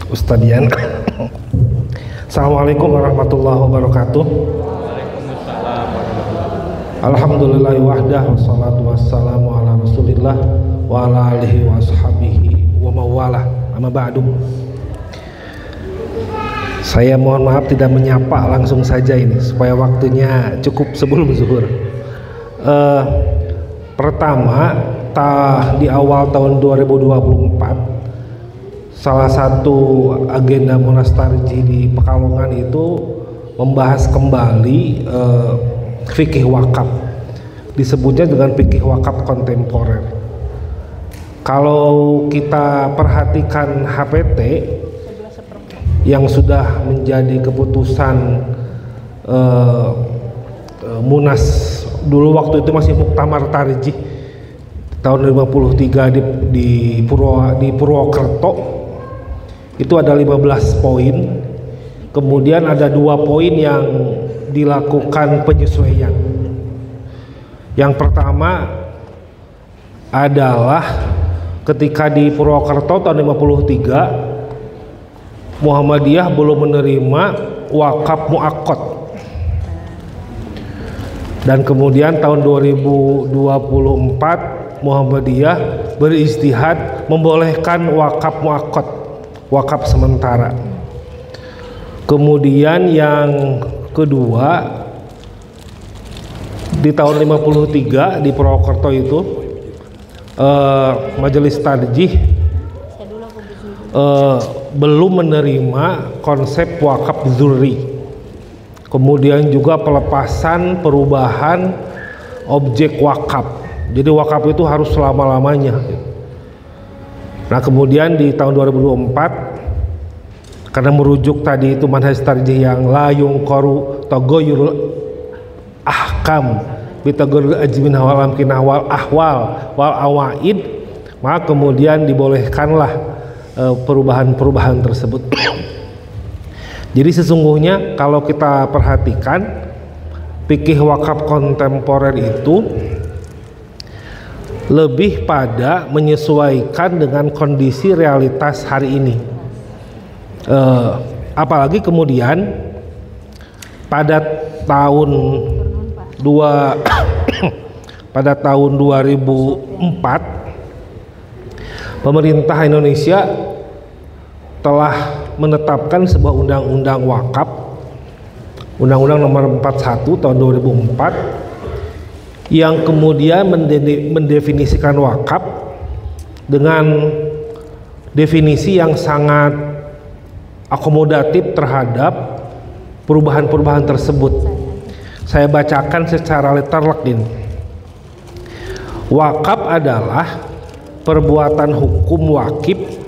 Ustadian. Assalamualaikum warahmatullahi wabarakatuh. Alhamdulillahi wahdah, wassalatu wassalamu ala rasulillah wa ala alihi wa ashabihi wa mawalah, amma ba'du. Saya mohon maaf tidak menyapa langsung saja ini supaya waktunya cukup sebelum zuhur. Pertama, di awal tahun 2024 salah satu agenda Monas Tarjih di Pekalongan itu membahas kembali fikih wakaf, disebutnya dengan fikih wakaf kontemporer. Kalau kita perhatikan HPT yang sudah menjadi keputusan Munas, dulu waktu itu masih Muktamar Tarjih tahun 53 di Purwokerto, itu ada 15 poin. Kemudian ada 2 poin yang dilakukan penyesuaian. Yang pertama adalah ketika di Purwokerto tahun 53 Muhammadiyah belum menerima wakaf muakkad, dan kemudian tahun 2024 Muhammadiyah berijtihad membolehkan wakaf muakkad, wakaf sementara. Kemudian yang kedua, di tahun 53 di Purwokerto itu Majelis Tarjih belum menerima konsep wakaf dzurri. Kemudian juga pelepasan perubahan objek wakaf. Jadi wakaf itu harus selama-lamanya. Nah, kemudian di tahun 2024 karena merujuk tadi itu manhaj tarjih yang la yungqaru taghayyurul ahkam bitaghayyuril ajmin wal amkinah wal ahwal wal awaid, maka kemudian dibolehkanlah perubahan-perubahan tersebut. Jadi sesungguhnya kalau kita perhatikan fikih wakaf kontemporer itu lebih pada menyesuaikan dengan kondisi realitas hari ini. Apalagi kemudian pada tahun 2004 pemerintah Indonesia telah menetapkan sebuah undang-undang wakaf, Undang-Undang Nomor 41 tahun 2004, yang kemudian mendefinisikan wakaf dengan definisi yang sangat akomodatif terhadap perubahan-perubahan tersebut. Saya bacakan secara letterlek ini. Wakaf adalah perbuatan hukum wakif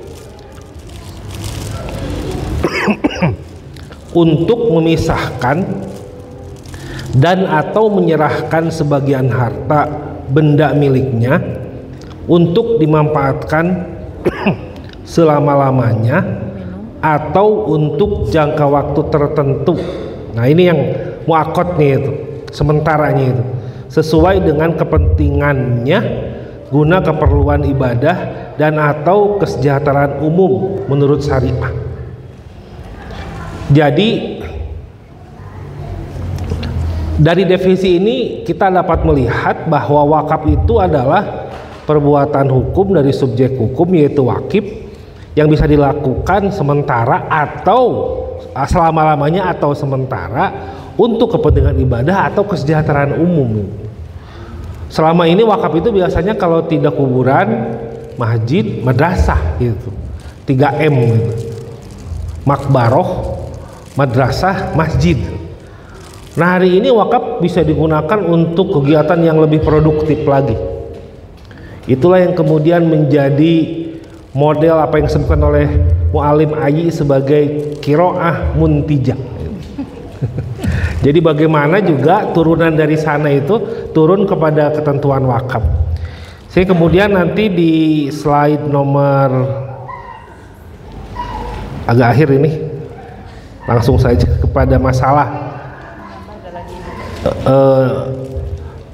untuk memisahkan dan atau menyerahkan sebagian harta benda miliknya untuk dimanfaatkan selama-lamanya atau untuk jangka waktu tertentu. Nah, ini yang muakkadnya itu, sementaranya itu, sesuai dengan kepentingannya guna keperluan ibadah dan atau kesejahteraan umum menurut syariah. Jadi dari definisi ini kita dapat melihat bahwa wakaf itu adalah perbuatan hukum dari subjek hukum yaitu wakif yang bisa dilakukan sementara atau selama-lamanya atau sementara untuk kepentingan ibadah atau kesejahteraan umum. Selama ini wakaf itu biasanya kalau tidak kuburan, masjid, madrasah gitu. 3M gitu. Makbaroh, madrasah, masjid. Nah, hari ini wakaf bisa digunakan untuk kegiatan yang lebih produktif lagi. Itulah yang kemudian menjadi model apa yang disebutkan oleh Mu'alim Ayyi sebagai qiraah muntijah. Jadi bagaimana juga turunan dari sana itu turun kepada ketentuan wakaf. Saya kemudian nanti di slide nomor agak akhir ini langsung saja kepada masalah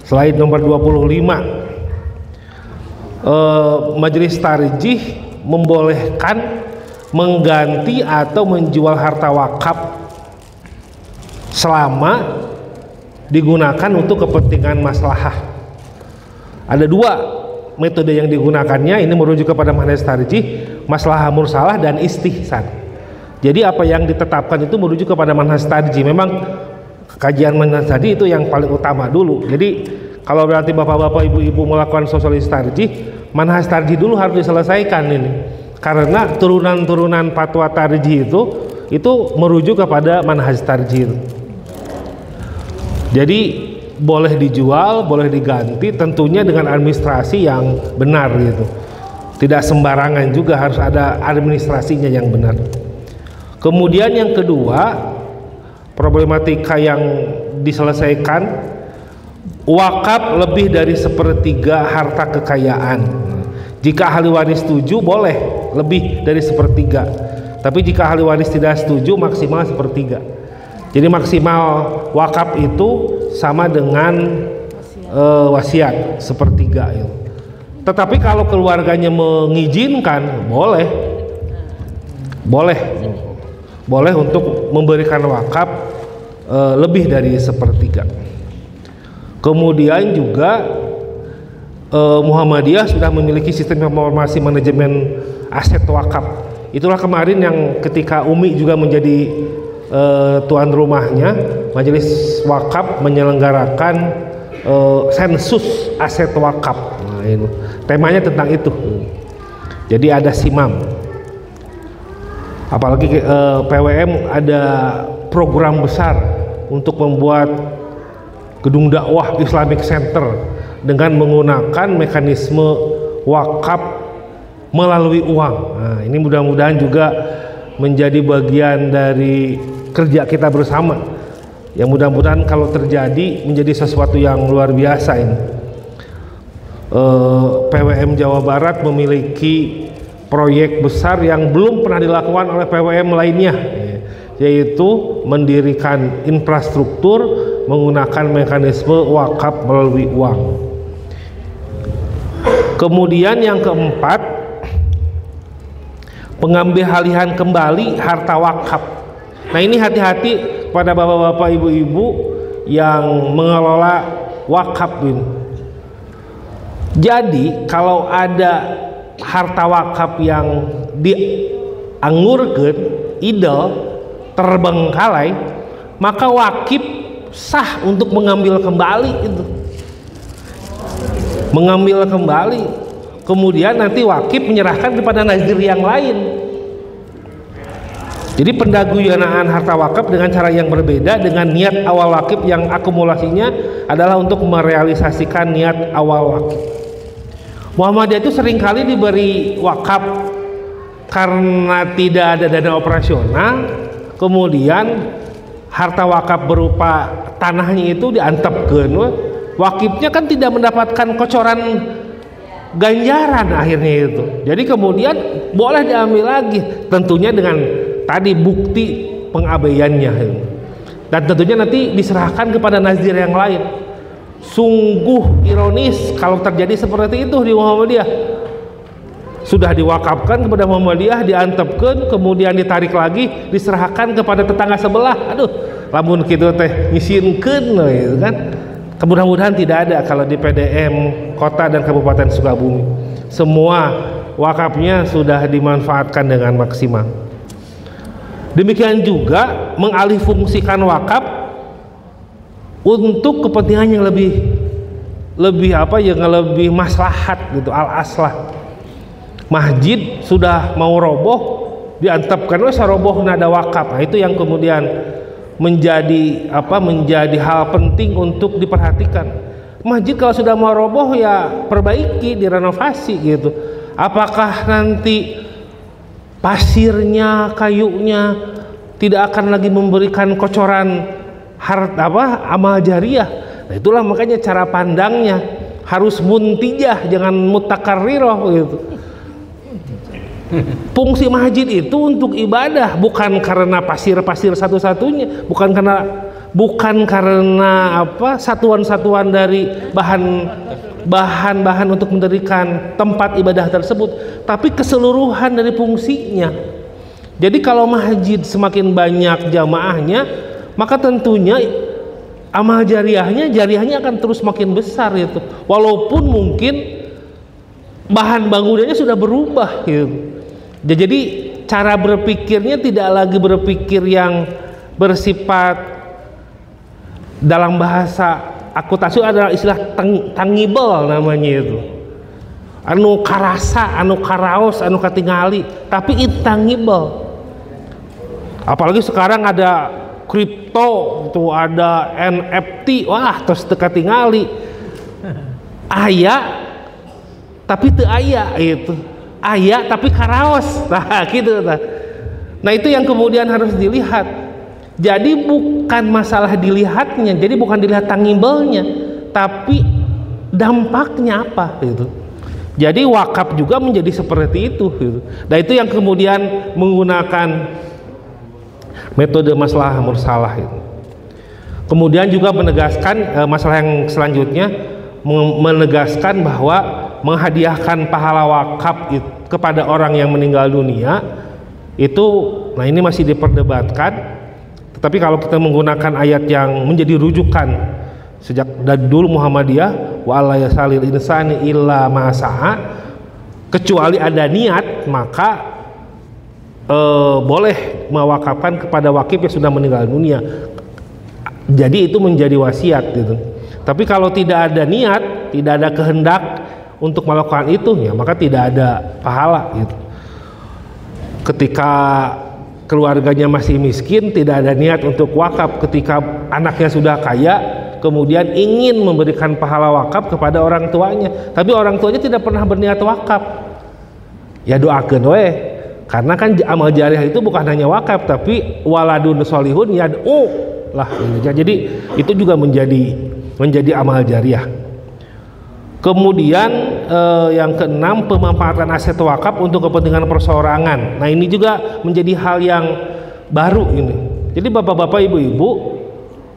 slide nomor 25. Majelis Tarjih membolehkan mengganti atau menjual harta wakaf selama digunakan untuk kepentingan maslahah. Ada dua metode yang digunakannya, ini merujuk kepada manhaj tarjih, maslahah mursalah dan istihsan. Jadi apa yang ditetapkan itu merujuk kepada manhaj tarjih. Memang kajian manhaj tadi itu yang paling utama dulu. Jadi kalau berarti bapak-bapak ibu-ibu melakukan sosialisasi tarjih, manhaj tarjih dulu harus diselesaikan ini. Karena turunan-turunan fatwa tarjih itu merujuk kepada manhaj tarjih. Jadi boleh dijual, boleh diganti, tentunya dengan administrasi yang benar gitu. Tidak sembarangan juga, harus ada administrasinya yang benar. Kemudian yang kedua, problematika yang diselesaikan, wakaf lebih dari 1/3 harta kekayaan. Jika ahli waris setuju boleh lebih dari 1/3, tapi jika ahli waris tidak setuju maksimal 1/3. Jadi maksimal wakaf itu sama dengan wasiat 1/3 ya. Tetapi kalau keluarganya mengizinkan boleh untuk memberikan wakaf lebih dari 1/3. Kemudian juga Muhammadiyah sudah memiliki sistem informasi manajemen aset wakaf. Itulah kemarin yang ketika Umi juga menjadi tuan rumahnya, Majelis Wakaf menyelenggarakan sensus aset wakaf. Nah, ini temanya tentang itu. Jadi ada simam. Apalagi PWM ada program besar untuk membuat gedung dakwah Islamic Center dengan menggunakan mekanisme wakaf melalui uang. Nah, ini mudah-mudahan juga menjadi bagian dari kerja kita bersama. Yang mudah-mudahan kalau terjadi menjadi sesuatu yang luar biasa ini. PWM Jawa Barat memiliki proyek besar yang belum pernah dilakukan oleh PWM lainnya, yaitu mendirikan infrastruktur menggunakan mekanisme wakaf melalui uang. Kemudian yang keempat, pengambilalihan kembali harta wakaf. Nah, ini hati-hati pada bapak-bapak ibu-ibu yang mengelola wakaf ini. Jadi kalau ada harta wakaf yang diangurkeun, idel, terbengkalai, maka wakif sah untuk mengambil kembali itu. Mengambil kembali, kemudian nanti wakif menyerahkan kepada nazir yang lain. Jadi pendaguyonaan harta wakaf dengan cara yang berbeda dengan niat awal wakif yang akumulasinya adalah untuk merealisasikan niat awal wakif. Muhammadiyah itu seringkali diberi wakaf karena tidak ada dana operasional, kemudian harta wakaf berupa tanahnya itu diantepkeun, wakifnya kan tidak mendapatkan kocoran ganjaran akhirnya itu. Jadi kemudian boleh diambil lagi, tentunya dengan tadi bukti pengabaiannya, dan tentunya nanti diserahkan kepada nazir yang lain. Sungguh ironis kalau terjadi seperti itu di Muhammadiyah. Sudah diwakafkan kepada Muhammadiyah, diantepkeun, kemudian ditarik lagi, diserahkan kepada tetangga sebelah. Aduh, lamun kitu teh ngisinkeun gitu kan. Mudah-mudahan tidak ada kalau di PDM Kota dan Kabupaten Sukabumi. Semua wakafnya sudah dimanfaatkan dengan maksimal. Demikian juga mengalihfungsikan wakaf untuk kepentingan yang lebih maslahat gitu, al-aslah. Masjid sudah mau roboh, diantepkan saroboh nada wakaf. Nah, itu yang kemudian menjadi hal penting untuk diperhatikan. Masjid kalau sudah mau roboh ya perbaiki, direnovasi gitu. Apakah nanti pasirnya, kayunya tidak akan lagi memberikan kocoran amal jariah? Nah, itulah makanya cara pandangnya harus muntijah, jangan mutakarriroh gitu. Fungsi masjid itu untuk ibadah, bukan karena pasir-pasir satu-satunya, bukan karena satuan-satuan dari bahan-bahan untuk mendirikan tempat ibadah tersebut, tapi keseluruhan dari fungsinya. Jadi kalau masjid semakin banyak jamaahnya, maka tentunya amal jariahnya akan terus makin besar itu. Walaupun mungkin bahan bangunannya sudah berubah gitu. Jadi cara berpikirnya tidak lagi berpikir yang bersifat, dalam bahasa akuntansi adalah istilah tangible namanya itu, anu karasa, anu karaos, anu katingali, tapi intangible. Apalagi sekarang ada kripto, itu ada NFT, wah terus teka tingali aya tapi teu aya itu, aya tapi karaos, nah gitu. Nah itu yang kemudian harus dilihat. Jadi bukan masalah dilihatnya, jadi bukan dilihat tangible-nya, tapi dampaknya apa gitu. Jadi wakaf juga menjadi seperti itu gitu. Nah itu yang kemudian menggunakan metode maslahah mursalah itu. Kemudian juga menegaskan masalah yang selanjutnya, menegaskan bahwa menghadiahkan pahala wakaf kepada orang yang meninggal dunia itu, nah ini masih diperdebatkan. Tetapi kalau kita menggunakan ayat yang menjadi rujukan sejak dari dulu Muhammadiyah, wa alla yasalil insani illa ma sa'a, kecuali ada niat, maka boleh mewakafkan kepada wakif yang sudah meninggal dunia. Jadi itu menjadi wasiat gitu. Tapi kalau tidak ada niat, tidak ada kehendak untuk melakukan itu, ya maka tidak ada pahala gitu. Ketika keluarganya masih miskin, tidak ada niat untuk wakaf. Ketika anaknya sudah kaya, kemudian ingin memberikan pahala wakaf kepada orang tuanya, tapi orang tuanya tidak pernah berniat wakaf, ya doakeun we, karena kan amal jariah itu bukan hanya wakaf, tapi waladun solihun yad'u lah. Jadi itu juga menjadi amal jariah. Kemudian yang keenam, pemanfaatan aset wakaf untuk kepentingan perseorangan. Nah ini juga menjadi hal yang baru ini. Jadi bapak-bapak, ibu-ibu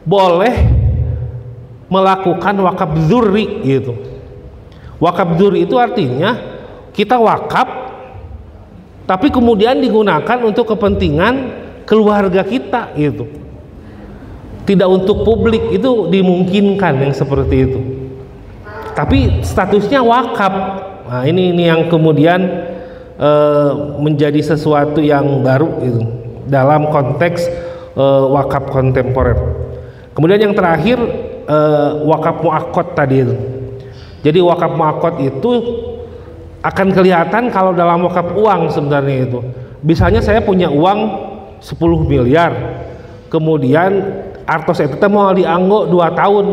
boleh melakukan wakaf dzurri gitu. Wakaf dzurri itu artinya kita wakaf, tapi kemudian digunakan untuk kepentingan keluarga kita gitu. Tidak untuk publik, itu dimungkinkan yang seperti itu. Tapi statusnya wakaf. Nah ini yang kemudian menjadi sesuatu yang baru itu dalam konteks wakaf kontemporer. Kemudian yang terakhir, wakaf muakkad tadi itu. Jadi wakaf muakkad itu akan kelihatan kalau dalam wakaf uang sebenarnya itu. Misalnya saya punya uang 10 miliar, kemudian artos itu mau dianggo 2 tahun,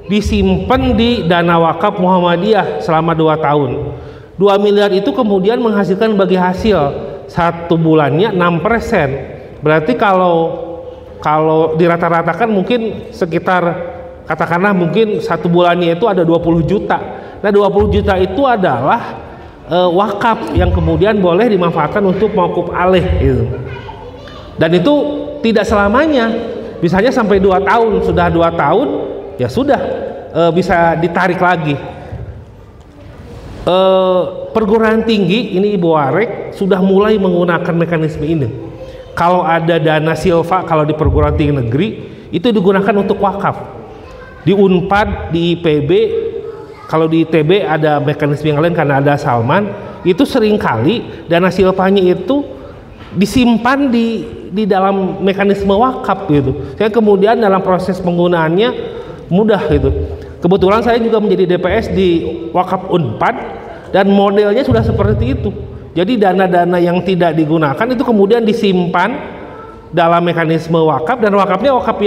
disimpan di dana wakaf Muhammadiyah selama 2 tahun. 2 miliar itu kemudian menghasilkan bagi hasil 1 bulannya 6%. Berarti kalau dirata-ratakan mungkin sekitar, katakanlah mungkin 1 bulannya itu ada 20 juta. Nah 20 juta itu adalah wakaf yang kemudian boleh dimanfaatkan untuk mauquf alaih gitu. Dan itu tidak selamanya, misalnya sampai 2 tahun, sudah 2 tahun ya sudah bisa ditarik lagi. Perguruan tinggi ini Ibu Warek sudah mulai menggunakan mekanisme ini. Kalau ada dana silva, kalau di perguruan tinggi negeri itu digunakan untuk wakaf. Di Unpad, di IPB, kalau di ITB ada mekanisme yang lain karena ada Salman, itu seringkali dana silvanya itu disimpan di dalam mekanisme wakaf gitu. Saya kemudian dalam proses penggunaannya mudah gitu. Kebetulan saya juga menjadi DPS di wakaf Unpad dan modelnya sudah seperti itu. Jadi dana-dana yang tidak digunakan itu kemudian disimpan dalam mekanisme wakaf, dan wakafnya wakaf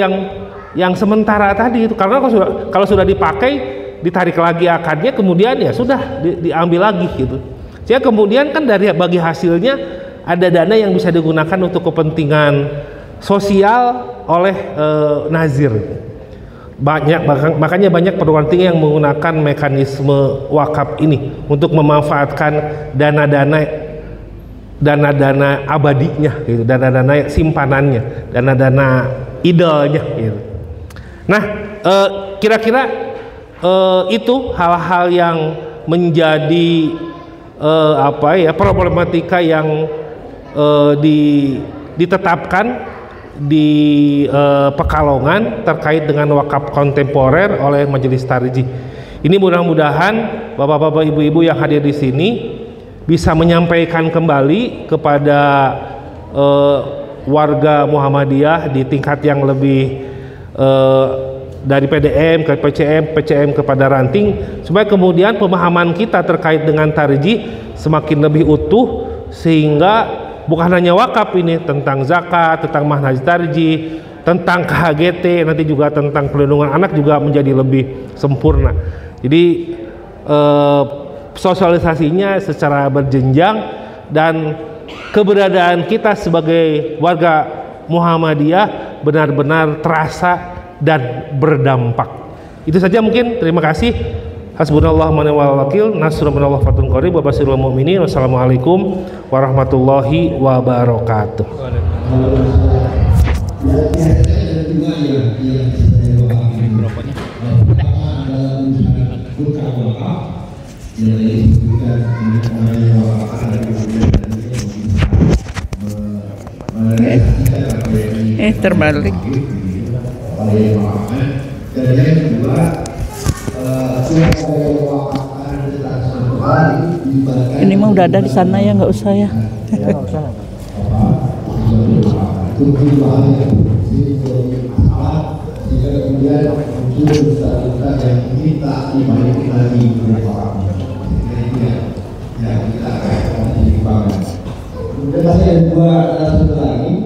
yang sementara tadi itu, karena kalau sudah dipakai ditarik lagi akadnya, kemudian ya sudah diambil lagi gitu. Jadi kemudian kan dari bagi hasilnya ada dana yang bisa digunakan untuk kepentingan sosial oleh nazir. Makanya banyak perguruan tinggi yang menggunakan mekanisme wakaf ini untuk memanfaatkan dana-dana abadinya gitu, dana-dana simpanannya, dana-dana idealnya gitu. Nah kira-kira itu hal-hal yang menjadi problematika yang ditetapkan di Pekalongan terkait dengan wakaf kontemporer oleh Majelis Tarjih. Ini mudah-mudahan bapak-bapak, ibu-ibu yang hadir di sini bisa menyampaikan kembali kepada warga Muhammadiyah di tingkat yang lebih dari PDM ke PCM, PCM kepada ranting, supaya kemudian pemahaman kita terkait dengan tarjih semakin lebih utuh, sehingga bukan hanya wakaf ini, tentang zakat, tentang manhaj tarjih, tentang KHGT, nanti juga tentang perlindungan anak juga menjadi lebih sempurna. Jadi sosialisasinya secara berjenjang, dan keberadaan kita sebagai warga Muhammadiyah benar-benar terasa dan berdampak. Itu saja mungkin. Terima kasih. Hasbunallah wa ni'mal wakil, nasrun minallah fatun qarib, wa basyiril mu'minin. Wassalamualaikum warahmatullahi wabarakatuh. Terbalik. Dan yang kedua, ini mah udah ada di sana ya, nggak usah ya. Kemudian masih ada dua narasumber lagi.